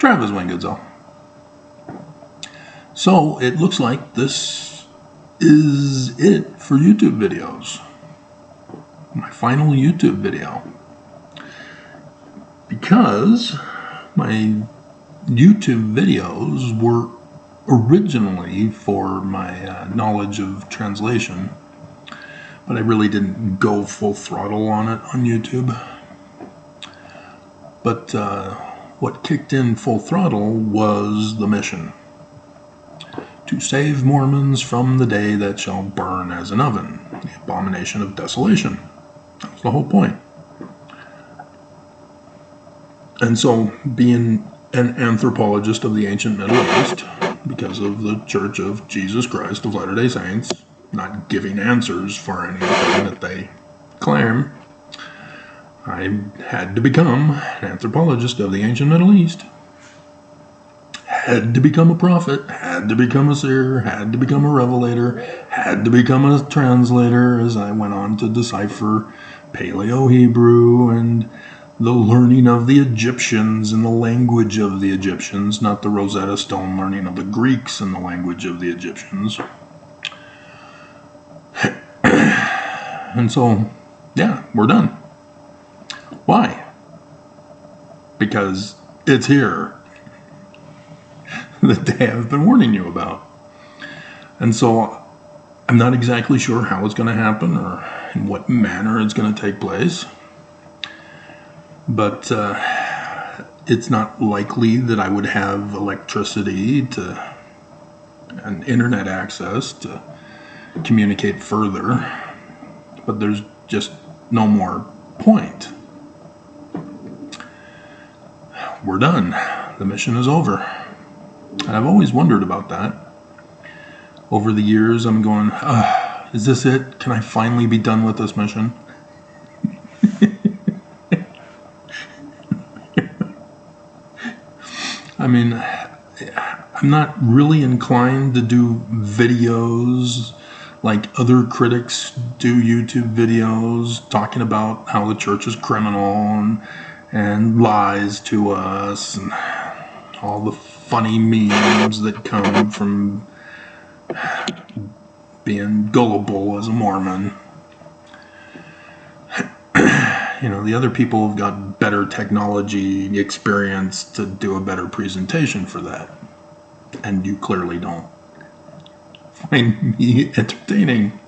Travis Wayne Goodsell. So it looks like this is it for YouTube videos. My final YouTube video. Because my YouTube videos were originally for my knowledge of translation, but I really didn't go full throttle on it on YouTube. But what kicked in full throttle was the mission. To save Mormons from the day that shall burn as an oven, the abomination of desolation. That was the whole point. And so, being an anthropologist of the ancient Middle East, because of the Church of Jesus Christ of Latter-day Saints, not giving answers for anything that they claim, I had to become an anthropologist of the ancient Middle East. Had to become a prophet, had to become a seer, had to become a revelator, had to become a translator as I went on to decipher Paleo-Hebrew and the learning of the Egyptians and the language of the Egyptians, not the Rosetta Stone learning of the Greeks and the language of the Egyptians. And so, yeah, we're done. Why? Because it's here. The day I've been warning you about. And so I'm not exactly sure how it's going to happen or in what manner it's going to take place. But it's not likely that I would have electricity and internet access to communicate further. But there's just no more point. We're done. The mission is over. And I've always wondered about that. Over the years, I'm going, is this it? Can I finally be done with this mission? I mean, I'm not really inclined to do videos like other critics do YouTube videos talking about how the church is criminal and lies to us and all the funny memes that come from being gullible as a Mormon. You know, the other people have got better technology experience to do a better presentation for that. And you clearly don't find me entertaining.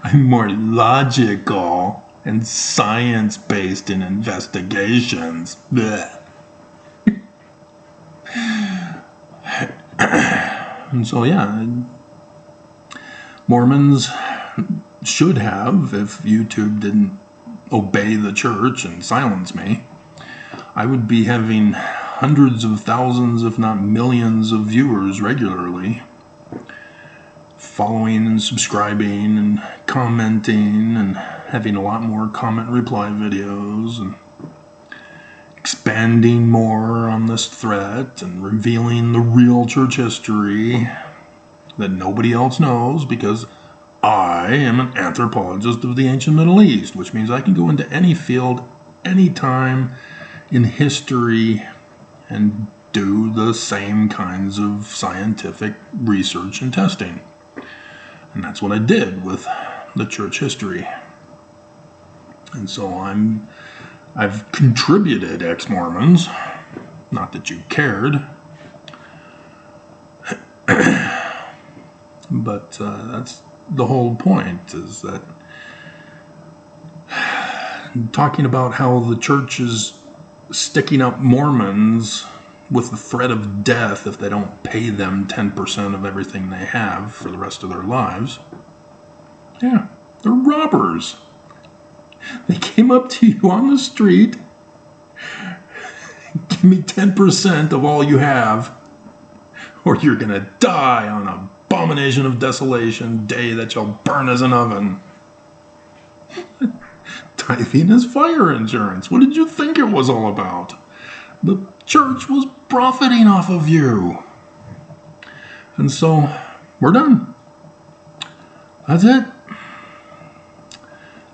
I'm more logical and science-based in investigations. Blech. And so, yeah, Mormons should have, if YouTube didn't obey the church and silence me, I would be having hundreds of thousands, if not millions of viewers regularly, following and subscribing and commenting and having a lot more comment reply videos and expanding more on this threat and revealing the real church history that nobody else knows because I am an anthropologist of the ancient Middle East, which means I can go into any field, anytime in history and do the same kinds of scientific research and testing. And that's what I did with the church history. And so I've contributed ex-Mormons, not that you cared, but that's the whole point, is that talking about how the church is sticking up Mormons with the threat of death if they don't pay them 10% of everything they have for the rest of their lives. Yeah, they're robbers. They came up to you on the street, give me 10% of all you have, or you're going to die on an abomination of desolation, day that shall burn as an oven. Tithing is fire insurance. What did you think it was all about? The church was profiting off of you. And so, we're done. That's it.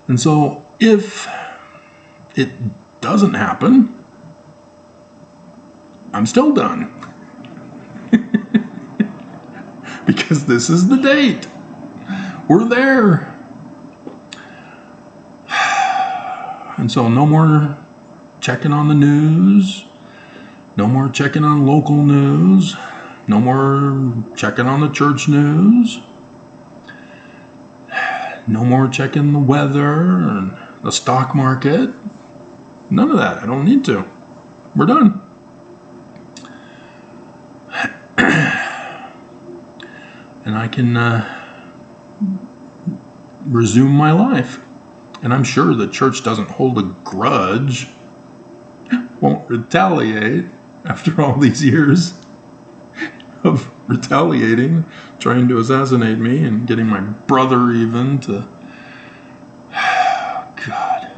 And so, if it doesn't happen, I'm still done. Because this is the date. We're there. And so no more checking on the news. No more checking on local news. No more checking on the church news. No more checking the weather and the stock market. None of that. I don't need to. We're done. And I can resume my life. And I'm sure the church doesn't hold a grudge, won't retaliate after all these years of retaliating, trying to assassinate me and getting my brother even to... God.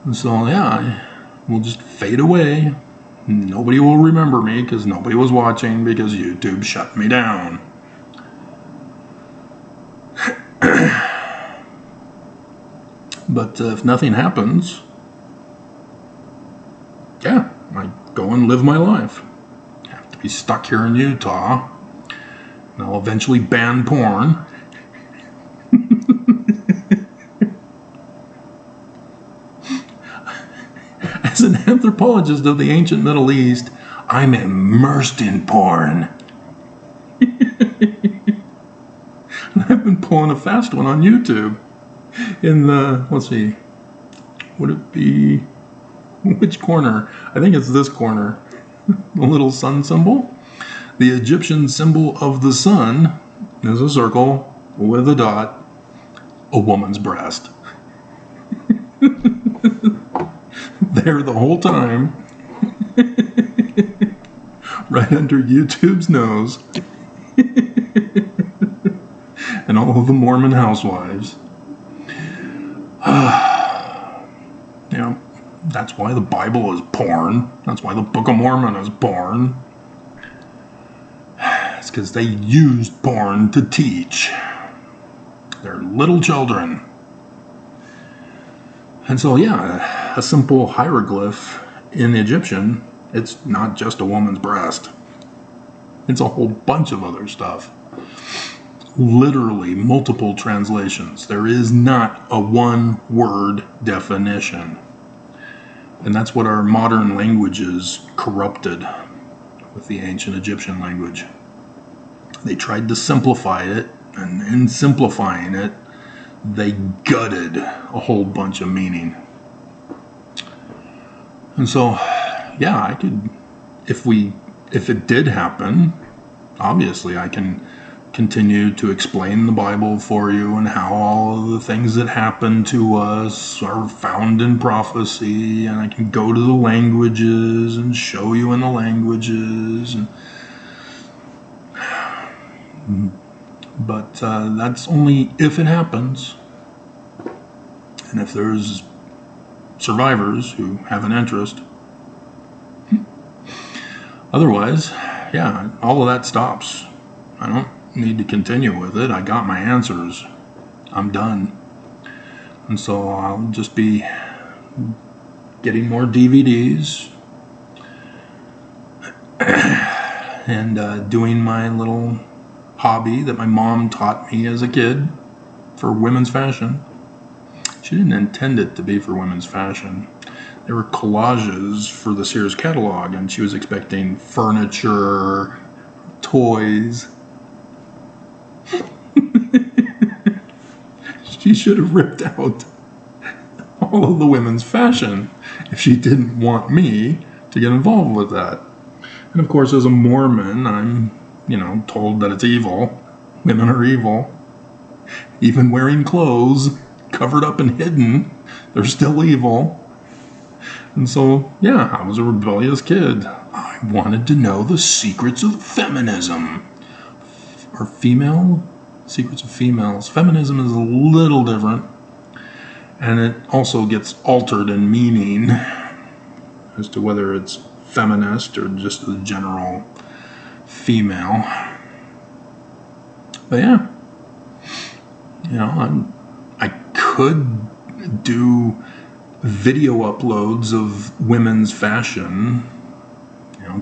And so, yeah, we'll just fade away. Nobody will remember me because nobody was watching because YouTube shut me down. But if nothing happens, yeah, I go and live my life. I have to be stuck here in Utah. And I'll eventually ban porn. As an anthropologist of the ancient Middle East, I'm immersed in porn. And I've been pulling a fast one on YouTube. In the, let's see, would it be, which corner? I think it's this corner. The little sun symbol. The Egyptian symbol of the sun is a circle with a dot, a woman's breast. There the whole time, right under YouTube's nose, and all of the Mormon housewives. Yeah, that's why the Bible is porn. That's why the Book of Mormon is porn. It's because they used porn to teach their little children. And so, yeah, a simple hieroglyph in Egyptian, it's not just a woman's breast. It's a whole bunch of other stuff. Literally multiple translations. There is not a one-word definition. And that's what our modern languages corrupted with the ancient Egyptian language. They tried to simplify it, and in simplifying it, they gutted a whole bunch of meaning. And so, yeah, I could, if it did happen, obviously I can continue to explain the Bible for you and how all of the things that happen to us are found in prophecy, and I can go to the languages and show you in the languages. But that's only if it happens, and if there's survivors who have an interest. Otherwise, yeah, all of that stops. I don't need to continue with it. I got my answers. I'm done. And so I'll just be getting more DVDs and doing my little hobby that my mom taught me as a kid for women's fashion. She didn't intend it to be for women's fashion. They were collages for the Sears catalog, and she was expecting furniture, toys. She should have ripped out all of the women's fashion if she didn't want me to get involved with that. And of course, as a Mormon, I'm, told that it's evil. Women are evil. Even wearing clothes covered up and hidden, they're still evil. And so, yeah, I was a rebellious kid. I wanted to know the secrets of feminism. Or secrets of females. Feminism is a little different. And it also gets altered in meaning as to whether it's feminist or just the general female. But yeah, I could do video uploads of women's fashion,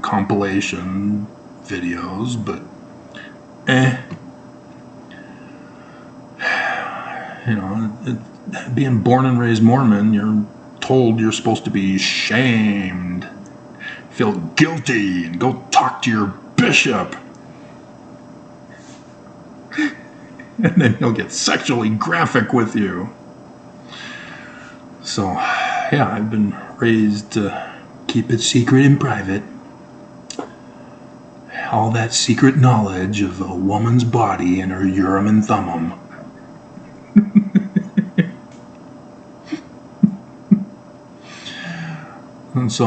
compilation videos, but being born and raised Mormon, you're told you're supposed to be shamed, feel guilty, and go talk to your bishop. And then he'll get sexually graphic with you. So, yeah, I've been raised to keep it secret and private. All that secret knowledge of a woman's body and her urim and thummim. And so,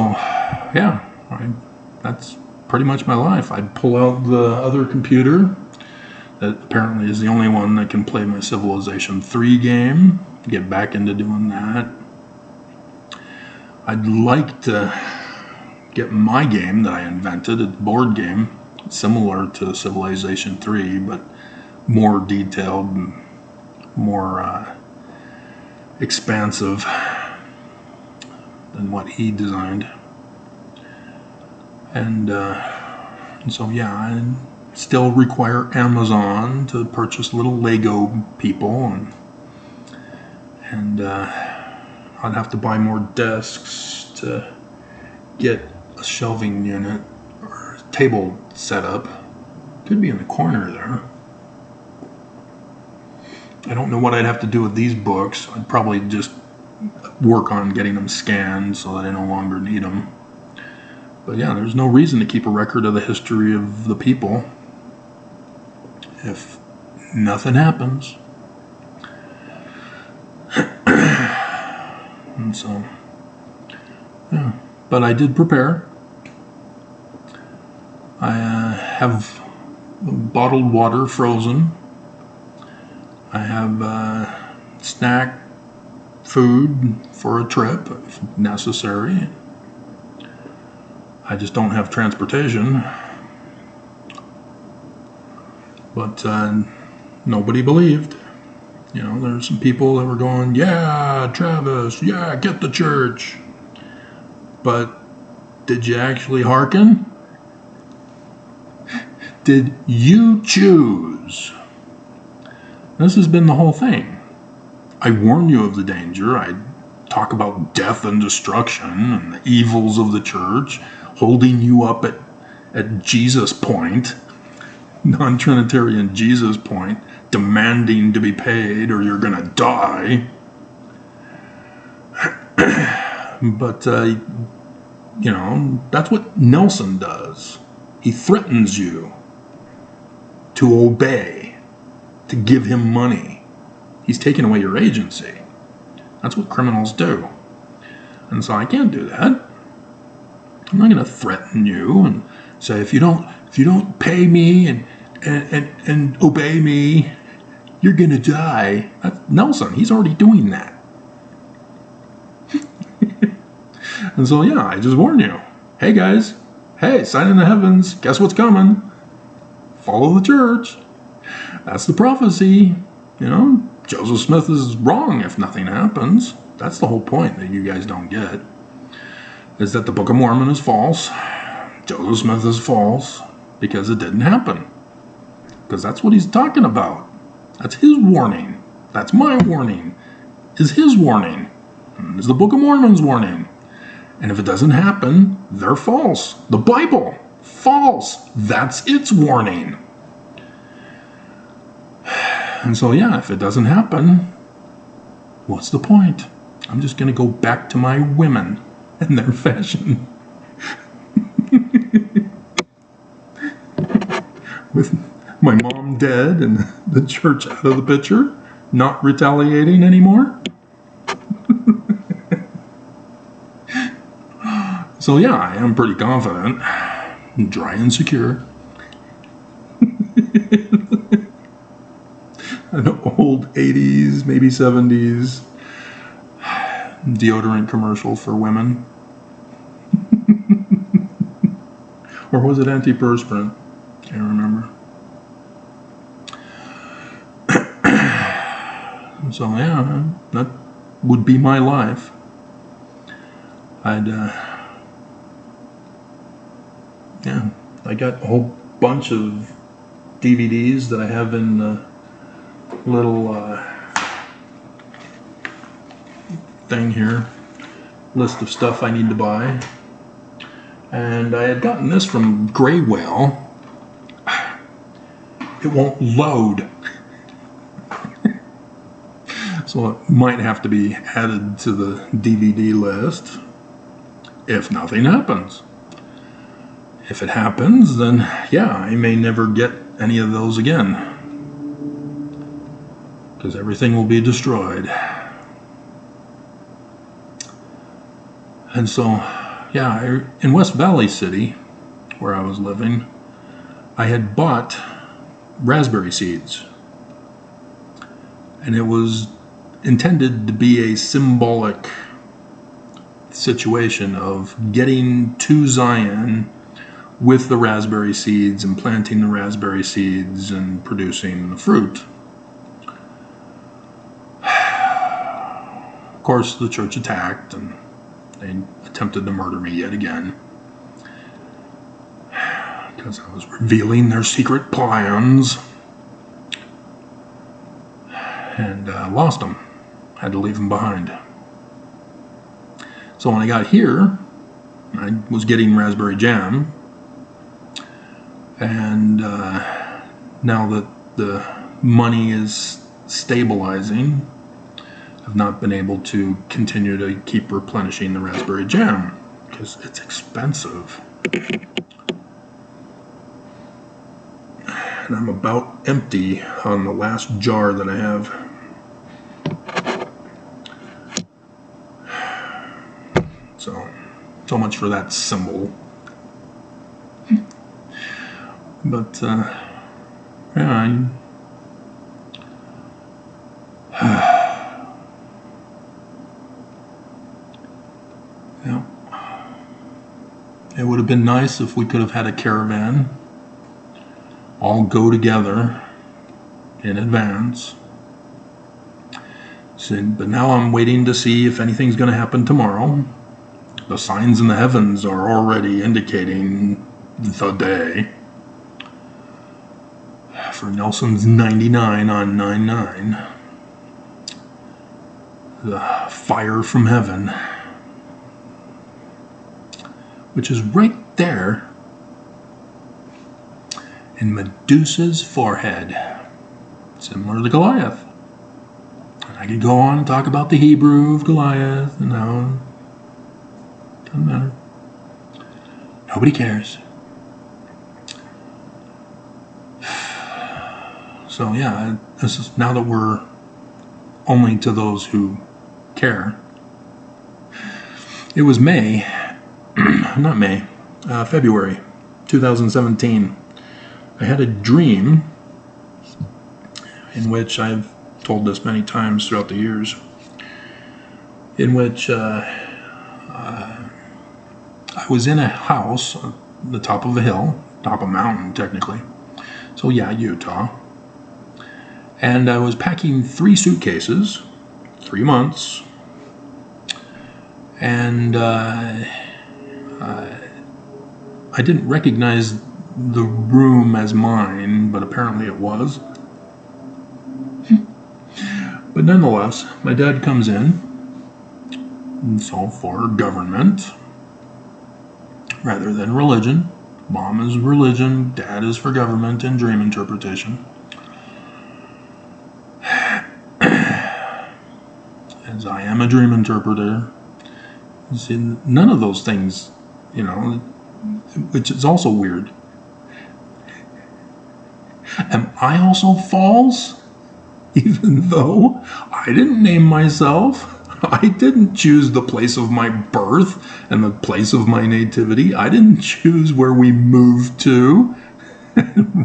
yeah, that's pretty much my life. I pull out the other computer that apparently is the only one that can play my Civilization 3 game, get back into doing that. I'd like to get my game that I invented, a board game, similar to Civilization 3, but more detailed and more expansive than what he designed. And so, yeah, I still require Amazon to purchase little Lego people, and I'd have to buy more desks to get a shelving unit or table set up. Could be in the corner there. I don't know what I'd have to do with these books. I'd probably just work on getting them scanned so that I no longer need them. But yeah, there's no reason to keep a record of the history of the people if nothing happens. And so, yeah. But I did prepare. I have bottled water frozen. I have snack food for a trip if necessary. I just don't have transportation. But nobody believed. There's some people that were going, yeah, Travis, yeah, get the church. But did you actually hearken? Did you choose? This has been the whole thing. I warn you of the danger. I talk about death and destruction and the evils of the church, holding you up at Jesus point, non-Trinitarian Jesus point, demanding to be paid or you're going to die. But, that's what Nelson does. He threatens you to obey, to give him money. He's taking away your agency. That's what criminals do. And so I can't do that. I'm not going to threaten you and say, if you don't pay me and obey me, you're going to die. That's Nelson. He's already doing that. And so, yeah, I just warn you. Hey, guys. Hey, sign in the heavens. Guess what's coming? Follow the church. That's the prophecy. Joseph Smith is wrong if nothing happens. That's the whole point that you guys don't get. Is that the Book of Mormon is false. Joseph Smith is false because it didn't happen. Because that's what he's talking about. That's his warning. That's my warning. Is his warning. Is the Book of Mormon's warning. And if it doesn't happen, they're false. The Bible, false. That's its warning. And so, yeah, if it doesn't happen, what's the point? I'm just going to go back to my women and their fashion. With my mom dead and the church out of the picture, not retaliating anymore. So yeah, I am pretty confident, dry and secure. An old 80s, maybe 70s deodorant commercial for women. Or was it antiperspirant? Can't remember. So yeah, that would be my life. I'd, I got a whole bunch of DVDs that I have in a little thing here, list of stuff I need to buy. And I had gotten this from Gray Whale. It won't load. So it might have to be added to the DVD list if nothing happens. If it happens, then yeah, I may never get any of those again, because everything will be destroyed. And so, yeah, in West Valley City, where I was living, I had bought raspberry seeds. And it was intended to be a symbolic situation of getting to Zion with the raspberry seeds and planting the raspberry seeds and producing the fruit. Of course, the church attacked and they attempted to murder me yet again, because I was revealing their secret plans, and lost them. Had to leave them behind. So when I got here, I was getting raspberry jam, and now that the money is stabilizing, I've not been able to continue to keep replenishing the raspberry jam because it's expensive. And I'm about empty on the last jar that I have. So much for that symbol. But yeah, yeah. It would have been nice if we could have had a caravan all go together in advance. So, but now I'm waiting to see if anything's going to happen tomorrow. The signs in the heavens are already indicating the day. For Nelson's 99 on 9/9. The fire from heaven, which is right there in Medusa's forehead, similar to Goliath. And I could go on and talk about the Hebrew of Goliath and how it doesn't matter. Nobody cares. So yeah, this is, now that we're only to those who care. It was February 2017. I had a dream in which I've told this many times throughout the years, in which I was in a house on the top of a hill, top of a mountain technically. So yeah, Utah. And I was packing 3 suitcases, 3 months, and I didn't recognize the room as mine, but apparently it was. But nonetheless, my dad comes in, and so for government rather than religion. Mom is religion, dad is for government and dream interpretation. As I am a dream interpreter. See, none of those things, which is also weird. Am I also false? Even though I didn't name myself, I didn't choose the place of my birth and the place of my nativity. I didn't choose where we moved to,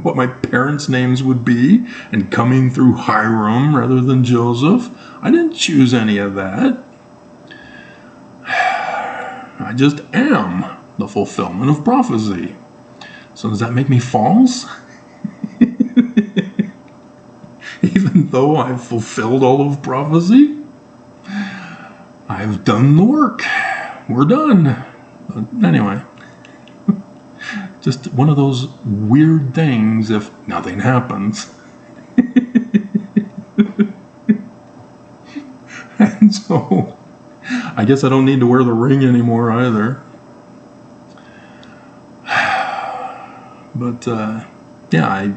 what my parents' names would be, and coming through Hiram rather than Joseph. I didn't choose any of that. I just am the fulfillment of prophecy. So does that make me false? Even though I've fulfilled all of prophecy, I've done the work. we're done. But anyway, just one of those weird things if nothing happens. And so, I guess I don't need to wear the ring anymore either. But, yeah,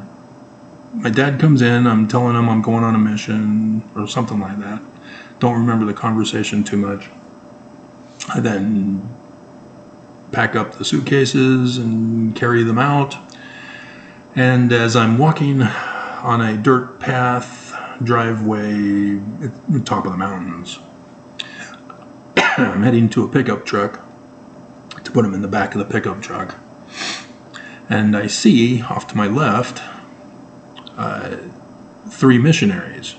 my dad comes in, I'm telling him I'm going on a mission or something like that. Don't remember the conversation too much. I then pack up the suitcases and carry them out. And as I'm walking on a dirt path, driveway at the top of the mountains, I'm heading to a pickup truck to put them in the back of the pickup truck. And I see off to my left 3 missionaries.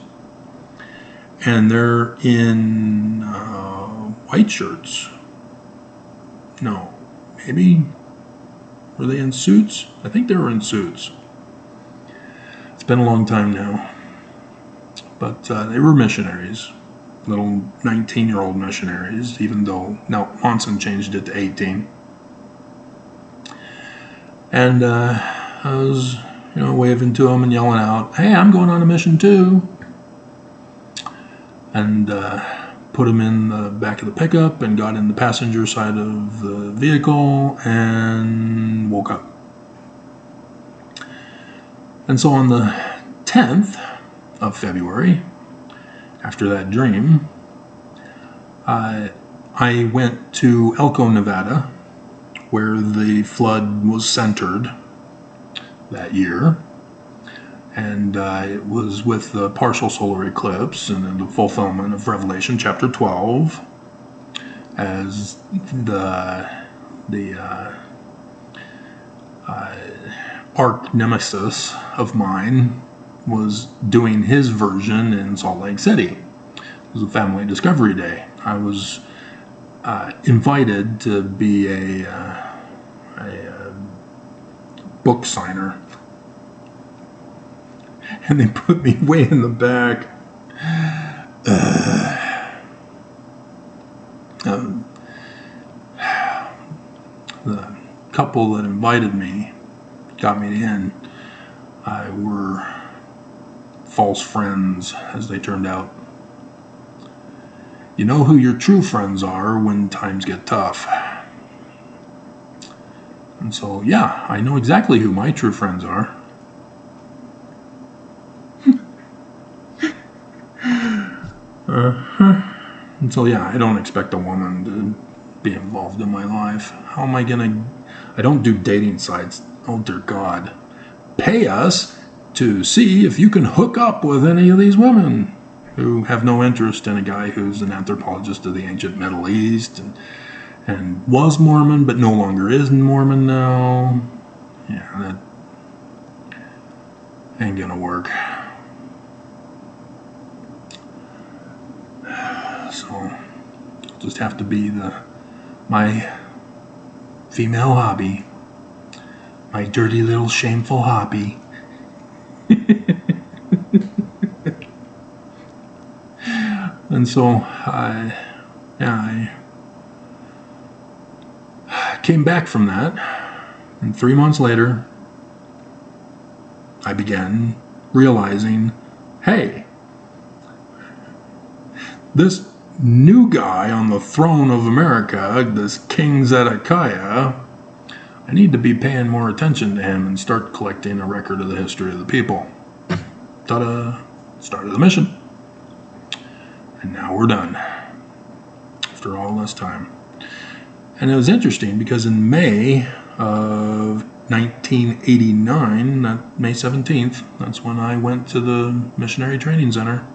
And they're in white shirts. No, maybe, were they in suits? I think they were in suits. It's been a long time now. But they were missionaries. Little 19-year-old missionaries, even though now Monson changed it to 18. And I was, waving to them and yelling out, "Hey, I'm going on a mission too." And put them in the back of the pickup and got in the passenger side of the vehicle and woke up. And so on the 10th of February, after that dream, I went to Elko, Nevada, where the flood was centered that year. And it was with the partial solar eclipse and the fulfillment of Revelation chapter 12, as the arch nemesis of mine was doing his version in Salt Lake City. It was a family discovery day. I was invited to be a book signer. And they put me way in the back. The couple that invited me, got me in, were false friends, as they turned out. You know who your true friends are when times get tough. And so, yeah, I know exactly who my true friends are. And so, yeah, I don't expect a woman to be involved in my life. How am I gonna... I don't do dating sites. Oh, dear God. Pay us to see if you can hook up with any of these women who have no interest in a guy who's an anthropologist of the ancient Middle East and was Mormon but no longer is Mormon now. Yeah, that ain't gonna work. So, just have to be my female hobby, my dirty little shameful hobby. And so I came back from that, and 3 months later, I began realizing, hey, this new guy on the throne of America, this King Zedekiah, I need to be paying more attention to him and start collecting a record of the history of the people. Ta-da! Started the mission. And now we're done. After all this time. And it was interesting because in May of 1989, May 17th, that's when I went to the Missionary Training Center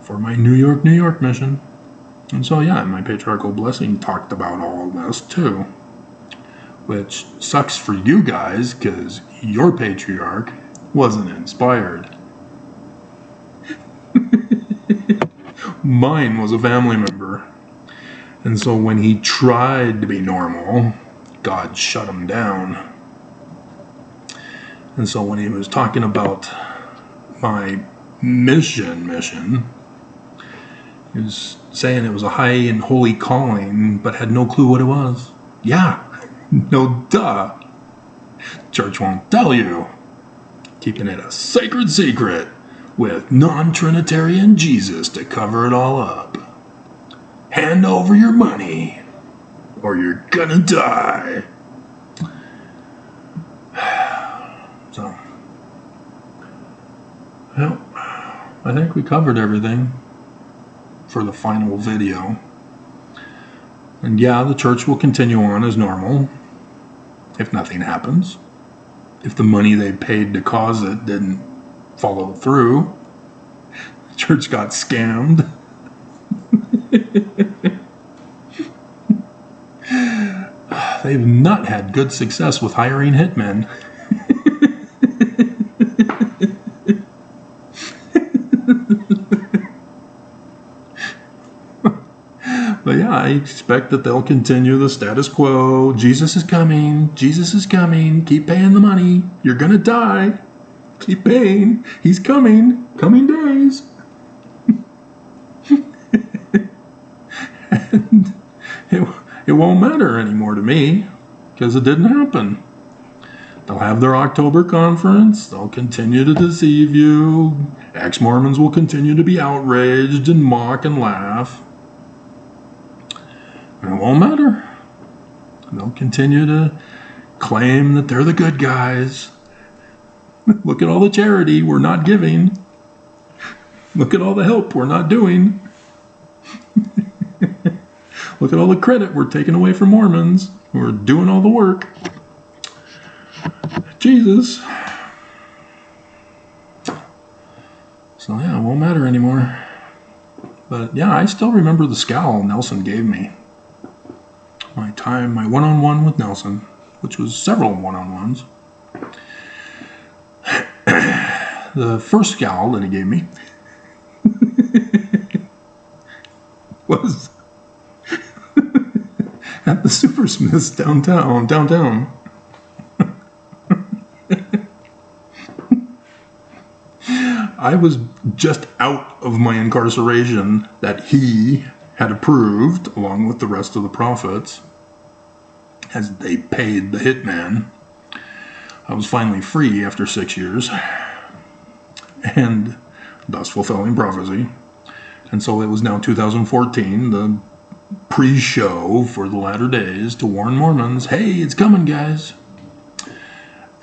for my New York mission. And so, yeah, my patriarchal blessing talked about all of this too. Which sucks for you guys, because your patriarch wasn't inspired. Mine was a family member. And so when he tried to be normal, God shut him down. And so when he was talking about my mission, He was saying it was a high and holy calling, but had no clue what it was. Yeah, no duh. Church won't tell you. Keeping it a sacred secret with non-Trinitarian Jesus to cover it all up. Hand over your money or you're gonna die. So, well, I think we covered everything for the final video. And yeah, the church will continue on as normal if nothing happens. If the money they paid to cause it didn't follow through, the church got scammed. They've not had good success with hiring hitmen. But yeah, I expect that they'll continue the status quo. Jesus is coming. Jesus is coming. Keep paying the money. You're going to die. Keep paying. He's coming. Coming days. And it won't matter anymore to me because it didn't happen. They'll have their October conference. They'll continue to deceive you. Ex-Mormons will continue to be outraged and mock and laugh. And it won't matter. They'll continue to claim that they're the good guys. Look at all the charity we're not giving. Look at all the help we're not doing. Look at all the credit we're taking away from Mormons who are doing all the work. Jesus. So yeah, it won't matter anymore. But yeah, I still remember the scowl Nelson gave me. My one-on-one with Nelson, which was several one-on-ones. The first scowl that he gave me was at the Supersmiths downtown. I was just out of my incarceration that he had approved, along with the rest of the prophets, as they paid the hitman. I was finally free after 6 years, and thus fulfilling prophecy. And so it was now 2014, the pre-show for the latter days to warn Mormons, hey, it's coming, guys.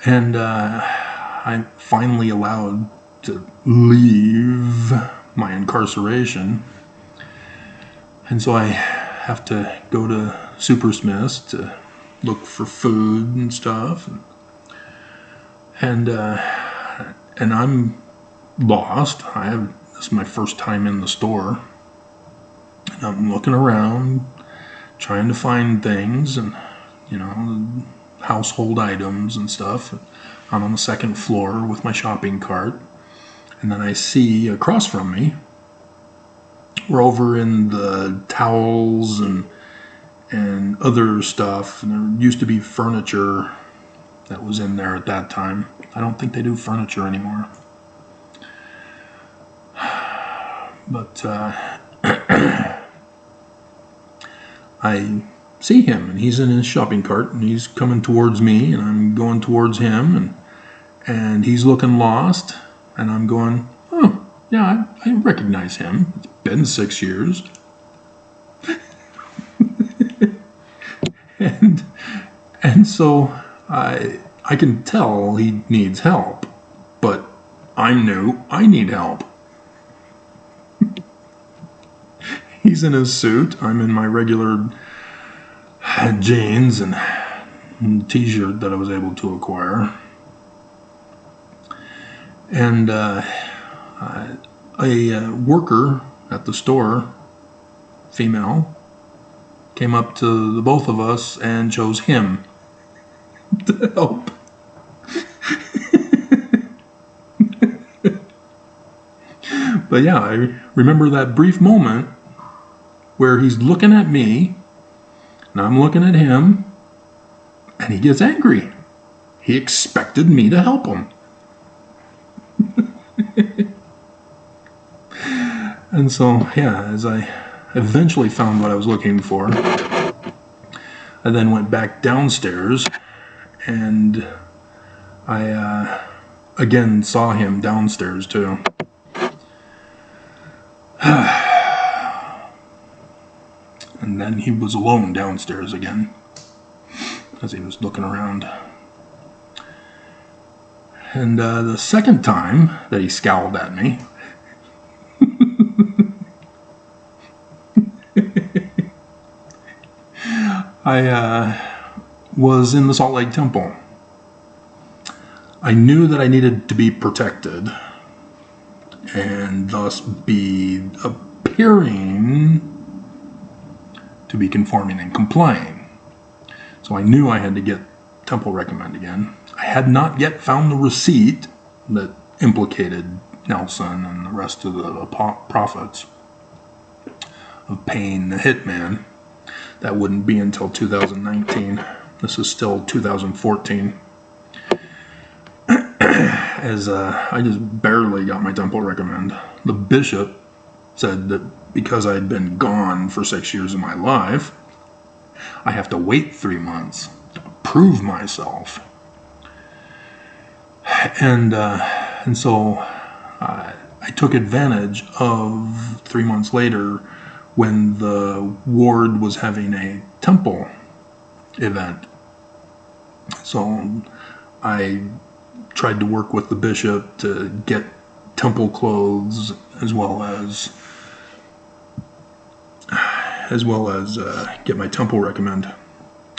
And I'm finally allowed to leave my incarceration. And so I have to go to Supersmiths to look for food and stuff. And I'm lost. This is my first time in the store. And I'm looking around, trying to find things and, household items and stuff. I'm on the second floor with my shopping cart. And then I see across from me, we're over in the towels and other stuff. And there used to be furniture that was in there at that time. I don't think they do furniture anymore. But I see him, and he's in his shopping cart, and he's coming towards me, and I'm going towards him, and he's looking lost, and I'm going, oh, yeah, I recognize him. It's been 6 years. and so I can tell he needs help, but I'm new. I need help. He's in his suit. I'm in my regular jeans and t-shirt that I was able to acquire. And a worker at the store, female, came up to the both of us and chose him to help. But yeah, I remember that brief moment where he's looking at me and I'm looking at him and he gets angry. He expected me to help him. And so, yeah, as I eventually found what I was looking for, I then went back downstairs, and I again saw him downstairs too. And then he was alone downstairs again as he was looking around. And the second time that he scowled at me, I was in the Salt Lake Temple. I knew that I needed to be protected and thus be appearing to be conforming and complying. So I knew I had to get temple recommend again. I had not yet found the receipt that implicated Nelson and the rest of the prophets of paying the hitman. That wouldn't be until 2019. This is still 2014. As I just barely got my temple recommend. The bishop said that because I had been gone for 6 years of my life, I have to wait 3 months to prove myself. And so I took advantage of 3 months later when the ward was having a temple event. So I tried to work with the bishop to get temple clothes as well as get my temple recommend.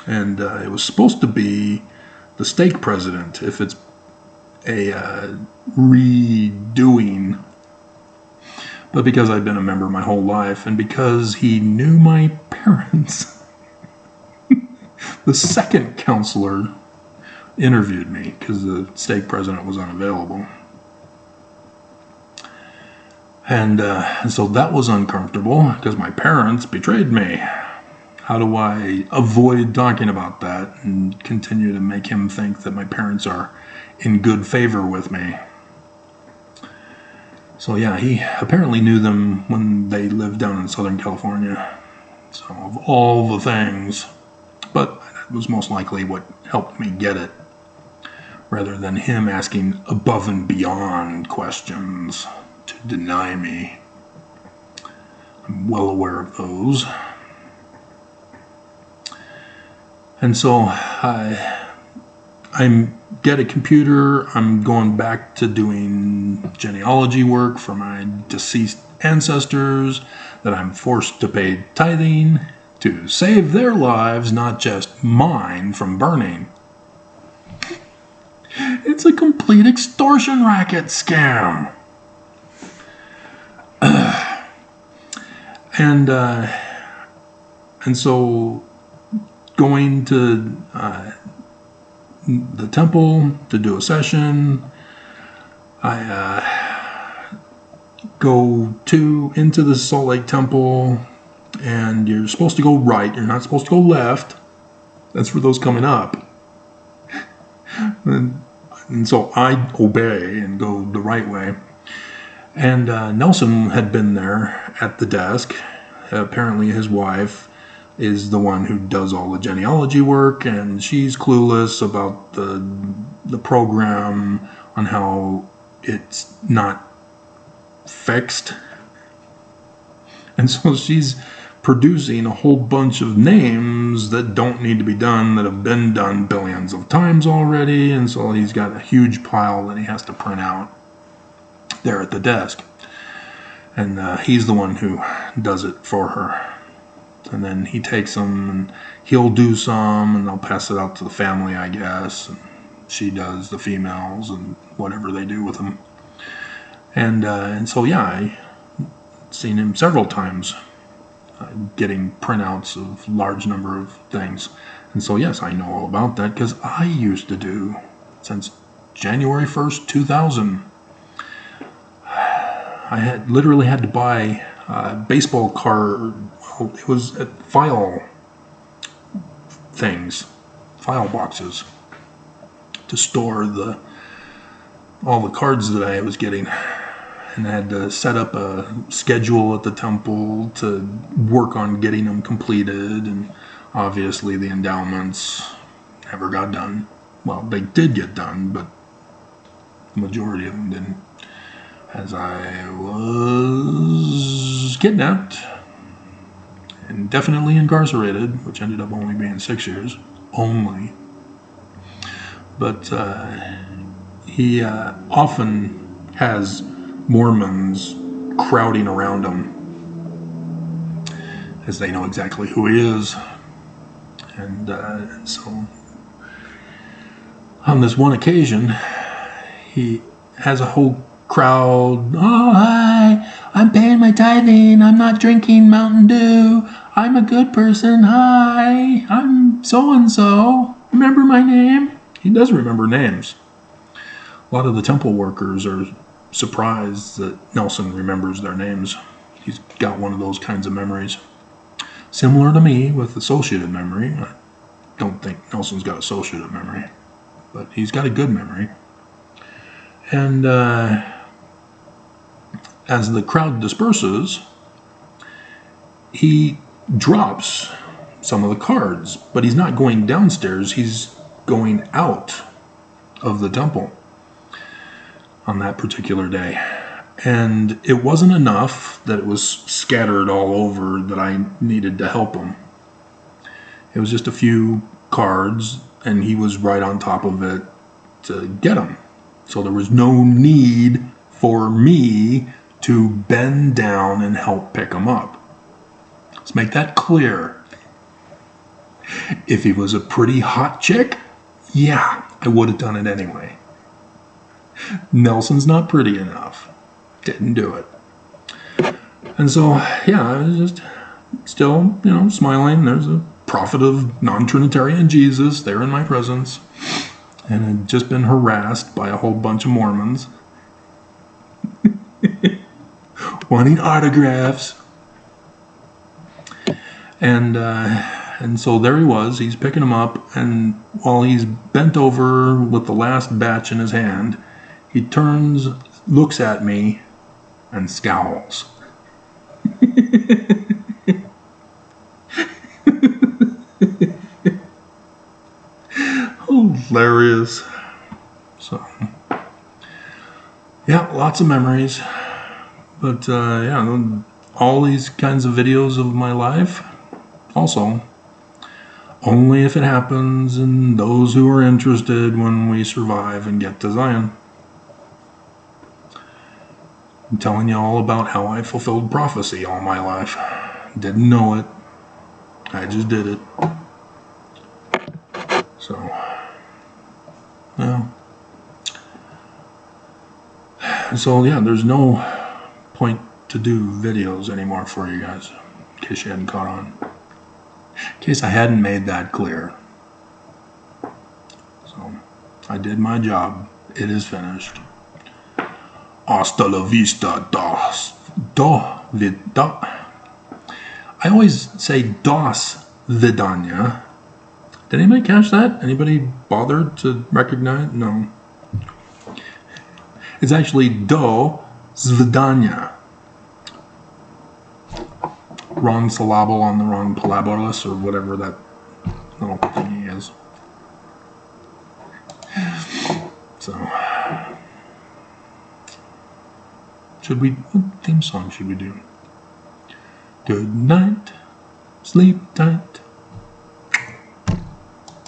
And it was supposed to be the stake president if it's a redoing. But because I'd been a member my whole life, and because he knew my parents, the second counselor interviewed me because the stake president was unavailable. And so that was uncomfortable because my parents betrayed me. How do I avoid talking about that and continue to make him think that my parents are in good favor with me? So yeah, he apparently knew them when they lived down in Southern California. So of all the things, but that was most likely what helped me get it, rather than him asking above and beyond questions to deny me. I'm well aware of those. And so I get a computer. I'm going back to doing genealogy work for my deceased ancestors that I'm forced to pay tithing to save their lives, not just mine, from burning. It's a complete extortion racket scam. And so going to the temple to do a session, I go into the Salt Lake Temple, and you're supposed to go right. You're not supposed to go left. That's for those coming up. And so I obey and go the right way. And Nelson had been there at the desk. Apparently his wife is the one who does all the genealogy work, and she's clueless about the program, on how it's not fixed. And so she's producing a whole bunch of names that don't need to be done, that have been done billions of times already. And so he's got a huge pile that he has to print out there at the desk. And he's the one who does it for her. And then he takes them and he'll do some, and they'll pass it out to the family, I guess. And she does the females and whatever they do with them. And so, yeah, I've seen him several times getting printouts of large number of things. And so, yes, I know all about that because I used to do, since January 1st, 2000, I had literally had to buy baseball card. Well, it was file boxes to store all the cards that I was getting. and I had to set up a schedule at the temple to work on getting them completed, and obviously the endowments never got done. Well, they did get done, but the majority of them didn't, as I was kidnapped and definitely incarcerated, which ended up only being 6 years. Only. But he often has Mormons crowding around him, as they know exactly who he is. And so on this one occasion, he has a whole crowd. Oh, hi, I'm paying my tithing. I'm not drinking Mountain Dew. I'm a good person. Hi, I'm so-and-so. Remember my name? He does remember names. A lot of the temple workers are surprised that Nelson remembers their names. He's got one of those kinds of memories. Similar to me with associative memory. I don't think Nelson's got associative memory, but he's got a good memory. And as the crowd disperses, he drops some of the cards, but he's not going downstairs, he's going out of the temple on that particular day. And it wasn't enough that it was scattered all over that I needed to help him. It was just a few cards, and he was right on top of it to get them. So there was no need for me to bend down and help pick them up. Let's make that clear. If he was a pretty hot chick, yeah, I would have done it anyway. Nelson's not pretty enough. Didn't do it. And so, yeah, I was just still, smiling. There's a prophet of non-Trinitarian Jesus there in my presence. And had just been harassed by a whole bunch of Mormons. Wanting autographs. And so there he was. He's picking them up. And while he's bent over with the last batch in his hand, he turns, looks at me, and scowls. Hilarious. So, yeah, lots of memories. But, all these kinds of videos of my life, also, only if it happens and those who are interested when we survive and get to Zion. I'm telling you all about how I fulfilled prophecy all my life. Didn't know it. I just did it. So, yeah. So, yeah, there's no point to do videos anymore for you guys, in case you hadn't caught on. In case I hadn't made that clear. So, I did my job. It is finished. Hasta la vista, I always say dos vidania. Did anybody catch that? Anybody bothered to recognize? No. It's actually do svidanya. Wrong syllable on the wrong palabolus, or whatever that little thingy is. So, what theme song should we do? Good night, sleep tight.